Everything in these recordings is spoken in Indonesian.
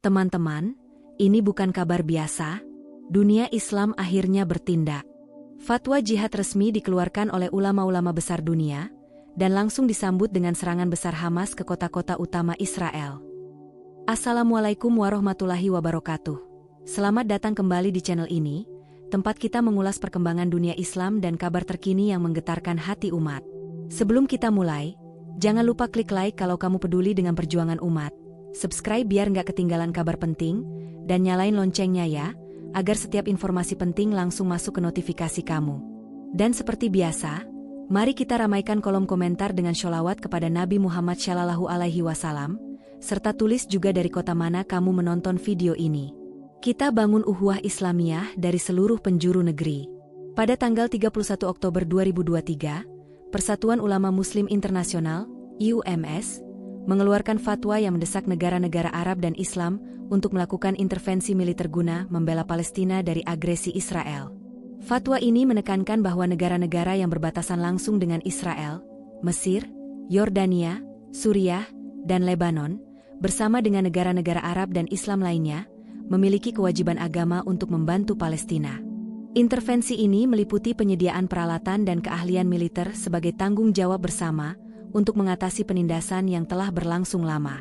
Teman-teman, ini bukan kabar biasa. Dunia Islam akhirnya bertindak. Fatwa jihad resmi dikeluarkan oleh ulama-ulama besar dunia, dan langsung disambut dengan serangan besar Hamas ke kota-kota utama Israel. Assalamualaikum warahmatullahi wabarakatuh. Selamat datang kembali di channel ini, tempat kita mengulas perkembangan dunia Islam dan kabar terkini yang menggetarkan hati umat. Sebelum kita mulai, jangan lupa klik like kalau kamu peduli dengan perjuangan umat. Subscribe biar nggak ketinggalan kabar penting, dan nyalain loncengnya ya, agar setiap informasi penting langsung masuk ke notifikasi kamu. Dan seperti biasa, mari kita ramaikan kolom komentar dengan sholawat kepada Nabi Muhammad SAW, serta tulis juga dari kota mana kamu menonton video ini. Kita bangun ukhuwah Islamiyah dari seluruh penjuru negeri. Pada tanggal 31 Oktober 2023, Persatuan Ulama Muslim Internasional, UMS, mengeluarkan fatwa yang mendesak negara-negara Arab dan Islam untuk melakukan intervensi militer guna membela Palestina dari agresi Israel. Fatwa ini menekankan bahwa negara-negara yang berbatasan langsung dengan Israel, Mesir, Yordania, Suriah, dan Lebanon, bersama dengan negara-negara Arab dan Islam lainnya, memiliki kewajiban agama untuk membantu Palestina. Intervensi ini meliputi penyediaan peralatan dan keahlian militer sebagai tanggung jawab bersama untuk mengatasi penindasan yang telah berlangsung lama.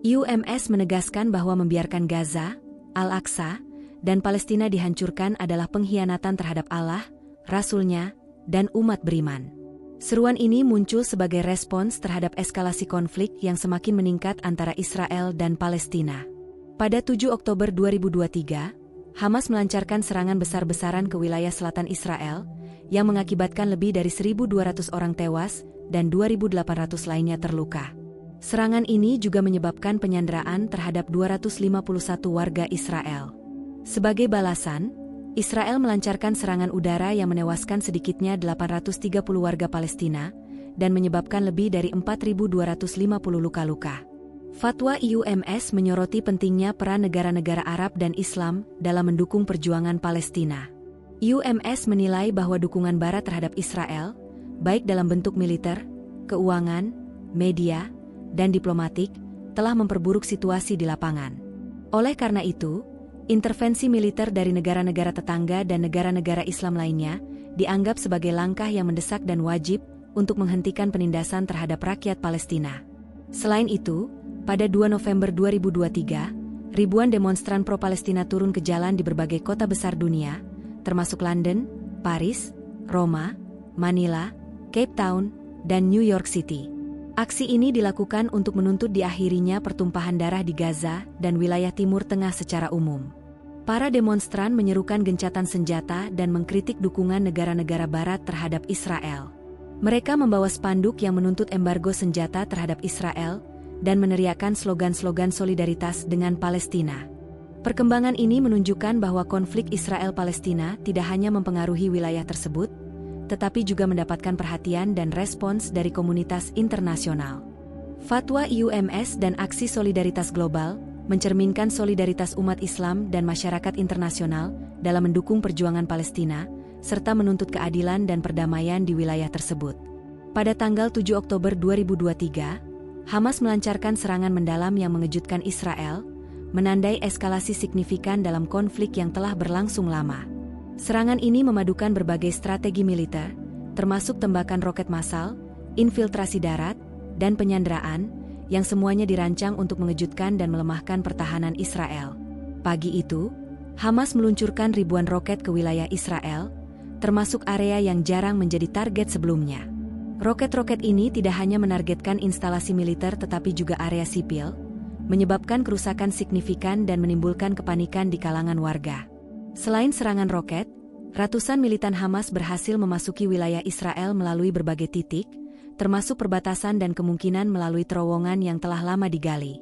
UMS menegaskan bahwa membiarkan Gaza, Al-Aqsa, dan Palestina dihancurkan adalah pengkhianatan terhadap Allah, Rasul-Nya, dan umat beriman. Seruan ini muncul sebagai respons terhadap eskalasi konflik yang semakin meningkat antara Israel dan Palestina. Pada 7 Oktober 2023, Hamas melancarkan serangan besar-besaran ke wilayah selatan Israel, yang mengakibatkan lebih dari 1.200 orang tewas dan 2.800 lainnya terluka. Serangan ini juga menyebabkan penyanderaan terhadap 251 warga Israel. Sebagai balasan, Israel melancarkan serangan udara yang menewaskan sedikitnya 830 warga Palestina dan menyebabkan lebih dari 4.250 luka-luka. Fatwa UMS menyoroti pentingnya peran negara-negara Arab dan Islam dalam mendukung perjuangan Palestina. UMS menilai bahwa dukungan Barat terhadap Israel, baik dalam bentuk militer, keuangan, media, dan diplomatik, telah memperburuk situasi di lapangan. Oleh karena itu, intervensi militer dari negara-negara tetangga dan negara-negara Islam lainnya dianggap sebagai langkah yang mendesak dan wajib untuk menghentikan penindasan terhadap rakyat Palestina. Selain itu, pada 2 November 2023, ribuan demonstran pro-Palestina turun ke jalan di berbagai kota besar dunia, termasuk London, Paris, Roma, Manila, Cape Town, dan New York City. Aksi ini dilakukan untuk menuntut diakhirinya pertumpahan darah di Gaza dan wilayah Timur Tengah secara umum. Para demonstran menyerukan gencatan senjata dan mengkritik dukungan negara-negara Barat terhadap Israel. Mereka membawa spanduk yang menuntut embargo senjata terhadap Israel dan meneriakkan slogan-slogan solidaritas dengan Palestina. Perkembangan ini menunjukkan bahwa konflik Israel-Palestina tidak hanya mempengaruhi wilayah tersebut, tetapi juga mendapatkan perhatian dan respons dari komunitas internasional. Fatwa UMS dan aksi solidaritas global mencerminkan solidaritas umat Islam dan masyarakat internasional dalam mendukung perjuangan Palestina, serta menuntut keadilan dan perdamaian di wilayah tersebut. Pada tanggal 7 Oktober 2023, Hamas melancarkan serangan mendalam yang mengejutkan Israel, menandai eskalasi signifikan dalam konflik yang telah berlangsung lama. Serangan ini memadukan berbagai strategi militer, termasuk tembakan roket massal, infiltrasi darat, dan penyanderaan, yang semuanya dirancang untuk mengejutkan dan melemahkan pertahanan Israel. Pagi itu, Hamas meluncurkan ribuan roket ke wilayah Israel, termasuk area yang jarang menjadi target sebelumnya. Roket-roket ini tidak hanya menargetkan instalasi militer tetapi juga area sipil, menyebabkan kerusakan signifikan dan menimbulkan kepanikan di kalangan warga. Selain serangan roket, ratusan militan Hamas berhasil memasuki wilayah Israel melalui berbagai titik, termasuk perbatasan dan kemungkinan melalui terowongan yang telah lama digali.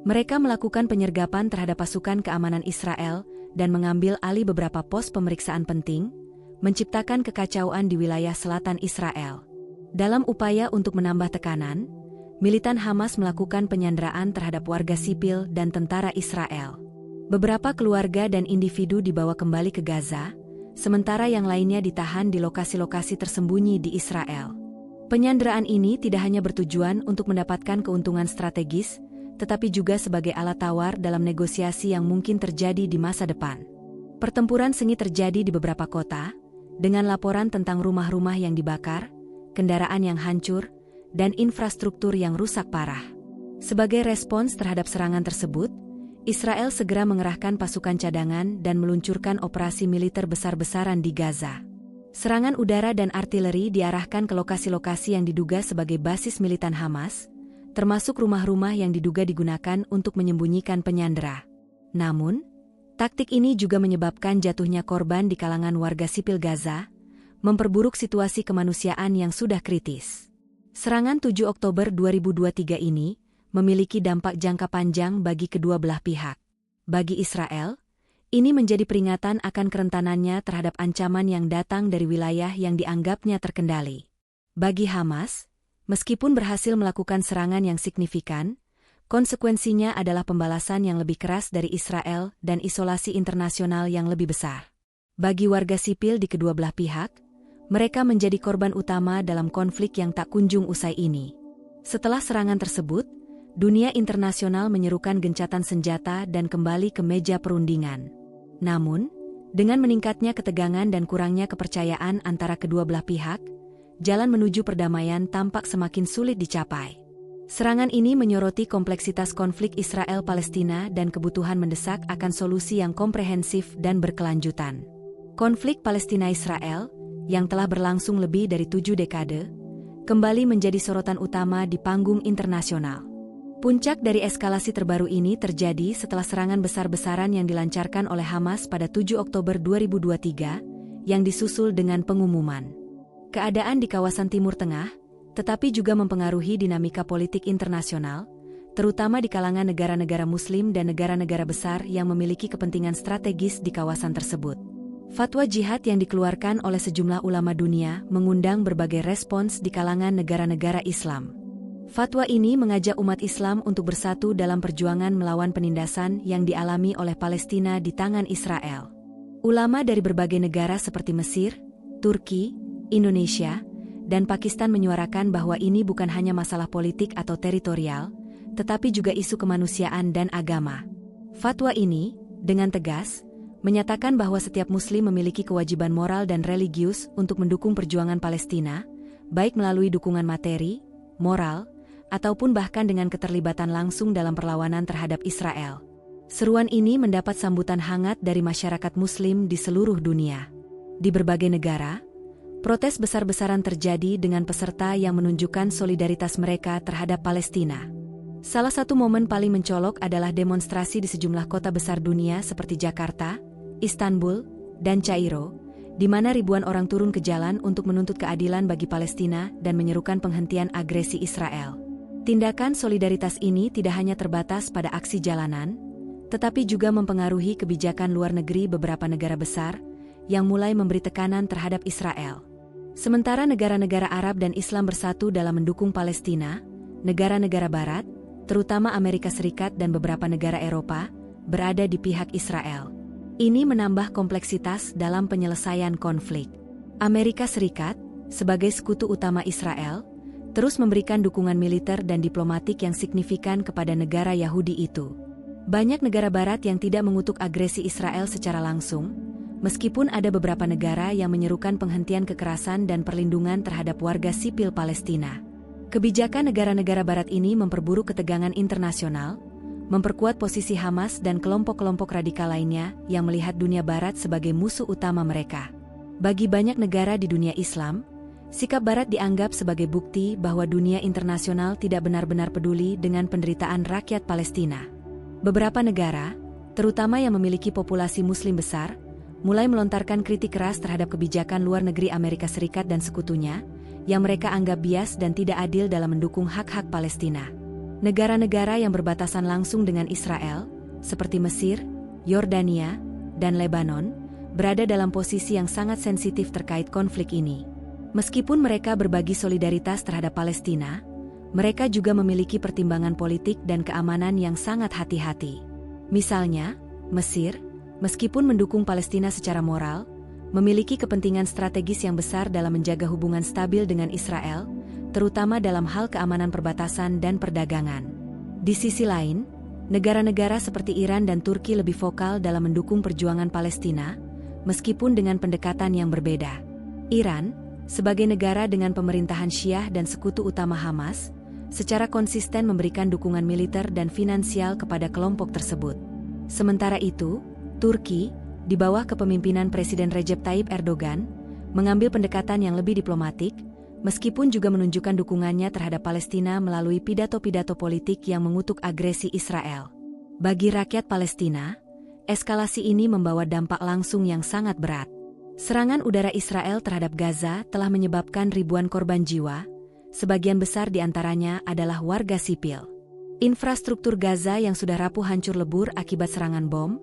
Mereka melakukan penyergapan terhadap pasukan keamanan Israel dan mengambil alih beberapa pos pemeriksaan penting, menciptakan kekacauan di wilayah selatan Israel. Dalam upaya untuk menambah tekanan, militan Hamas melakukan penyanderaan terhadap warga sipil dan tentara Israel. Beberapa keluarga dan individu dibawa kembali ke Gaza, sementara yang lainnya ditahan di lokasi-lokasi tersembunyi di Israel. Penyanderaan ini tidak hanya bertujuan untuk mendapatkan keuntungan strategis, tetapi juga sebagai alat tawar dalam negosiasi yang mungkin terjadi di masa depan. Pertempuran sengit terjadi di beberapa kota, dengan laporan tentang rumah-rumah yang dibakar, kendaraan yang hancur, dan infrastruktur yang rusak parah. Sebagai respons terhadap serangan tersebut, Israel segera mengerahkan pasukan cadangan dan meluncurkan operasi militer besar-besaran di Gaza. Serangan udara dan artileri diarahkan ke lokasi-lokasi yang diduga sebagai basis militan Hamas, termasuk rumah-rumah yang diduga digunakan untuk menyembunyikan penyandera. Namun, taktik ini juga menyebabkan jatuhnya korban di kalangan warga sipil Gaza, memperburuk situasi kemanusiaan yang sudah kritis. Serangan 7 Oktober 2023 ini memiliki dampak jangka panjang bagi kedua belah pihak. Bagi Israel, ini menjadi peringatan akan kerentanannya terhadap ancaman yang datang dari wilayah yang dianggapnya terkendali. Bagi Hamas, meskipun berhasil melakukan serangan yang signifikan, konsekuensinya adalah pembalasan yang lebih keras dari Israel dan isolasi internasional yang lebih besar. Bagi warga sipil di kedua belah pihak, mereka menjadi korban utama dalam konflik yang tak kunjung usai ini. Setelah serangan tersebut, dunia internasional menyerukan gencatan senjata dan kembali ke meja perundingan. Namun, dengan meningkatnya ketegangan dan kurangnya kepercayaan antara kedua belah pihak, jalan menuju perdamaian tampak semakin sulit dicapai. Serangan ini menyoroti kompleksitas konflik Israel-Palestina dan kebutuhan mendesak akan solusi yang komprehensif dan berkelanjutan. Konflik Palestina-Israel, yang telah berlangsung lebih dari 7 dekade, kembali menjadi sorotan utama di panggung internasional. Puncak dari eskalasi terbaru ini terjadi setelah serangan besar-besaran yang dilancarkan oleh Hamas pada 7 Oktober 2023, yang disusul dengan pengumuman keadaan di kawasan Timur Tengah, tetapi juga mempengaruhi dinamika politik internasional, terutama di kalangan negara-negara Muslim dan negara-negara besar yang memiliki kepentingan strategis di kawasan tersebut. Fatwa jihad yang dikeluarkan oleh sejumlah ulama dunia mengundang berbagai respons di kalangan negara-negara Islam. Fatwa ini mengajak umat Islam untuk bersatu dalam perjuangan melawan penindasan yang dialami oleh Palestina di tangan Israel. Ulama dari berbagai negara seperti Mesir, Turki, Indonesia, dan Pakistan menyuarakan bahwa ini bukan hanya masalah politik atau teritorial, tetapi juga isu kemanusiaan dan agama. Fatwa ini, dengan tegas, menyatakan bahwa setiap Muslim memiliki kewajiban moral dan religius untuk mendukung perjuangan Palestina, baik melalui dukungan materi, moral, ataupun bahkan dengan keterlibatan langsung dalam perlawanan terhadap Israel. Seruan ini mendapat sambutan hangat dari masyarakat Muslim di seluruh dunia. Di berbagai negara, protes besar-besaran terjadi dengan peserta yang menunjukkan solidaritas mereka terhadap Palestina. Salah satu momen paling mencolok adalah demonstrasi di sejumlah kota besar dunia seperti Jakarta, Istanbul, dan Kairo, di mana ribuan orang turun ke jalan untuk menuntut keadilan bagi Palestina dan menyerukan penghentian agresi Israel. Tindakan solidaritas ini tidak hanya terbatas pada aksi jalanan, tetapi juga mempengaruhi kebijakan luar negeri beberapa negara besar yang mulai memberi tekanan terhadap Israel. Sementara negara-negara Arab dan Islam bersatu dalam mendukung Palestina, negara-negara Barat, terutama Amerika Serikat dan beberapa negara Eropa, berada di pihak Israel. Ini menambah kompleksitas dalam penyelesaian konflik. Amerika Serikat, sebagai sekutu utama Israel, terus memberikan dukungan militer dan diplomatik yang signifikan kepada negara Yahudi itu. Banyak negara Barat yang tidak mengutuk agresi Israel secara langsung, meskipun ada beberapa negara yang menyerukan penghentian kekerasan dan perlindungan terhadap warga sipil Palestina. Kebijakan negara-negara Barat ini memperburuk ketegangan internasional, memperkuat posisi Hamas dan kelompok-kelompok radikal lainnya yang melihat dunia Barat sebagai musuh utama mereka. Bagi banyak negara di dunia Islam, sikap Barat dianggap sebagai bukti bahwa dunia internasional tidak benar-benar peduli dengan penderitaan rakyat Palestina. Beberapa negara, terutama yang memiliki populasi Muslim besar, mulai melontarkan kritik keras terhadap kebijakan luar negeri Amerika Serikat dan sekutunya, yang mereka anggap bias dan tidak adil dalam mendukung hak-hak Palestina. Negara-negara yang berbatasan langsung dengan Israel, seperti Mesir, Yordania, dan Lebanon, berada dalam posisi yang sangat sensitif terkait konflik ini. Meskipun mereka berbagi solidaritas terhadap Palestina, mereka juga memiliki pertimbangan politik dan keamanan yang sangat hati-hati. Misalnya, Mesir, meskipun mendukung Palestina secara moral, memiliki kepentingan strategis yang besar dalam menjaga hubungan stabil dengan Israel, terutama dalam hal keamanan perbatasan dan perdagangan. Di sisi lain, negara-negara seperti Iran dan Turki lebih vokal dalam mendukung perjuangan Palestina, meskipun dengan pendekatan yang berbeda. Iran, sebagai negara dengan pemerintahan Syiah dan sekutu utama Hamas, secara konsisten memberikan dukungan militer dan finansial kepada kelompok tersebut. Sementara itu, Turki, di bawah kepemimpinan Presiden Recep Tayyip Erdogan, mengambil pendekatan yang lebih diplomatik, meskipun juga menunjukkan dukungannya terhadap Palestina melalui pidato-pidato politik yang mengutuk agresi Israel. Bagi rakyat Palestina, eskalasi ini membawa dampak langsung yang sangat berat. Serangan udara Israel terhadap Gaza telah menyebabkan ribuan korban jiwa, sebagian besar di antaranya adalah warga sipil. Infrastruktur Gaza yang sudah rapuh hancur lebur akibat serangan bom,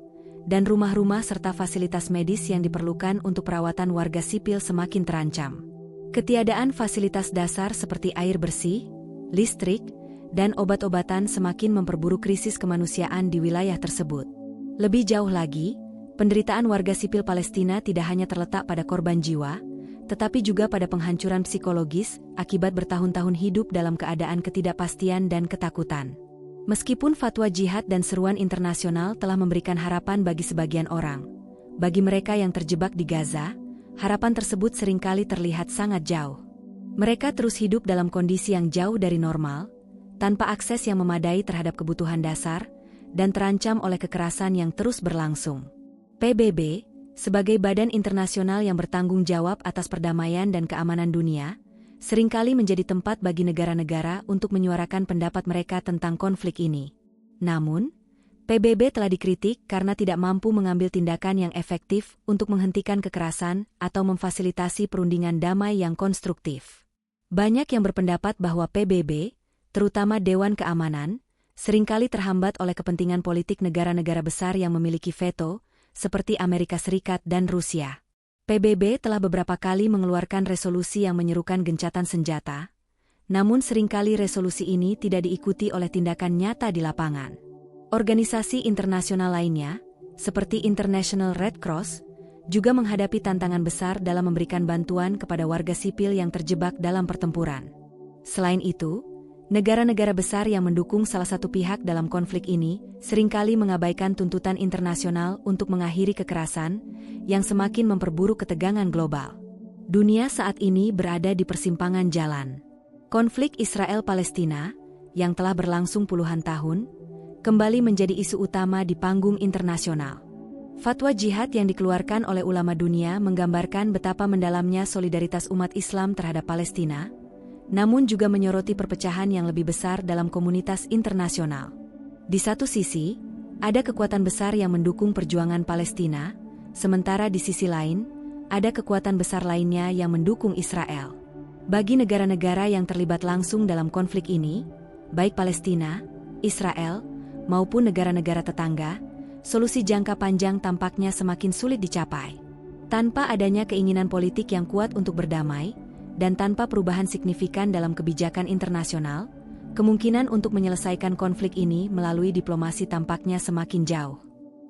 dan rumah-rumah serta fasilitas medis yang diperlukan untuk perawatan warga sipil semakin terancam. Ketiadaan fasilitas dasar seperti air bersih, listrik, dan obat-obatan semakin memperburuk krisis kemanusiaan di wilayah tersebut. Lebih jauh lagi, penderitaan warga sipil Palestina tidak hanya terletak pada korban jiwa, tetapi juga pada penghancuran psikologis akibat bertahun-tahun hidup dalam keadaan ketidakpastian dan ketakutan. Meskipun fatwa jihad dan seruan internasional telah memberikan harapan bagi sebagian orang, bagi mereka yang terjebak di Gaza, harapan tersebut seringkali terlihat sangat jauh. Mereka terus hidup dalam kondisi yang jauh dari normal, tanpa akses yang memadai terhadap kebutuhan dasar, dan terancam oleh kekerasan yang terus berlangsung. PBB, sebagai badan internasional yang bertanggung jawab atas perdamaian dan keamanan dunia, seringkali menjadi tempat bagi negara-negara untuk menyuarakan pendapat mereka tentang konflik ini. Namun, PBB telah dikritik karena tidak mampu mengambil tindakan yang efektif untuk menghentikan kekerasan atau memfasilitasi perundingan damai yang konstruktif. Banyak yang berpendapat bahwa PBB, terutama Dewan Keamanan, seringkali terhambat oleh kepentingan politik negara-negara besar yang memiliki veto, seperti Amerika Serikat dan Rusia. PBB telah beberapa kali mengeluarkan resolusi yang menyerukan gencatan senjata, namun seringkali resolusi ini tidak diikuti oleh tindakan nyata di lapangan. Organisasi internasional lainnya, seperti International Red Cross, juga menghadapi tantangan besar dalam memberikan bantuan kepada warga sipil yang terjebak dalam pertempuran. Selain itu, negara-negara besar yang mendukung salah satu pihak dalam konflik ini seringkali mengabaikan tuntutan internasional untuk mengakhiri kekerasan yang semakin memperburuk ketegangan global. Dunia saat ini berada di persimpangan jalan. Konflik Israel-Palestina, yang telah berlangsung puluhan tahun, kembali menjadi isu utama di panggung internasional. Fatwa jihad yang dikeluarkan oleh ulama dunia menggambarkan betapa mendalamnya solidaritas umat Islam terhadap Palestina, namun juga menyoroti perpecahan yang lebih besar dalam komunitas internasional. Di satu sisi, ada kekuatan besar yang mendukung perjuangan Palestina, sementara di sisi lain, ada kekuatan besar lainnya yang mendukung Israel. Bagi negara-negara yang terlibat langsung dalam konflik ini, baik Palestina, Israel, maupun negara-negara tetangga, solusi jangka panjang tampaknya semakin sulit dicapai. Tanpa adanya keinginan politik yang kuat untuk berdamai, dan tanpa perubahan signifikan dalam kebijakan internasional, kemungkinan untuk menyelesaikan konflik ini melalui diplomasi tampaknya semakin jauh.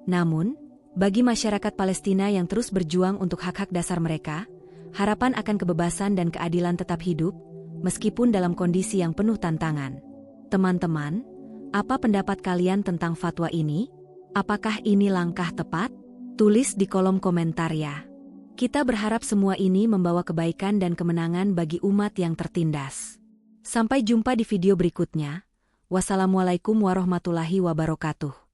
Namun, bagi masyarakat Palestina yang terus berjuang untuk hak-hak dasar mereka, harapan akan kebebasan dan keadilan tetap hidup, meskipun dalam kondisi yang penuh tantangan. Teman-teman, apa pendapat kalian tentang fatwa ini? Apakah ini langkah tepat? Tulis di kolom komentar ya. Kita berharap semua ini membawa kebaikan dan kemenangan bagi umat yang tertindas. Sampai jumpa di video berikutnya. Wassalamualaikum warahmatullahi wabarakatuh.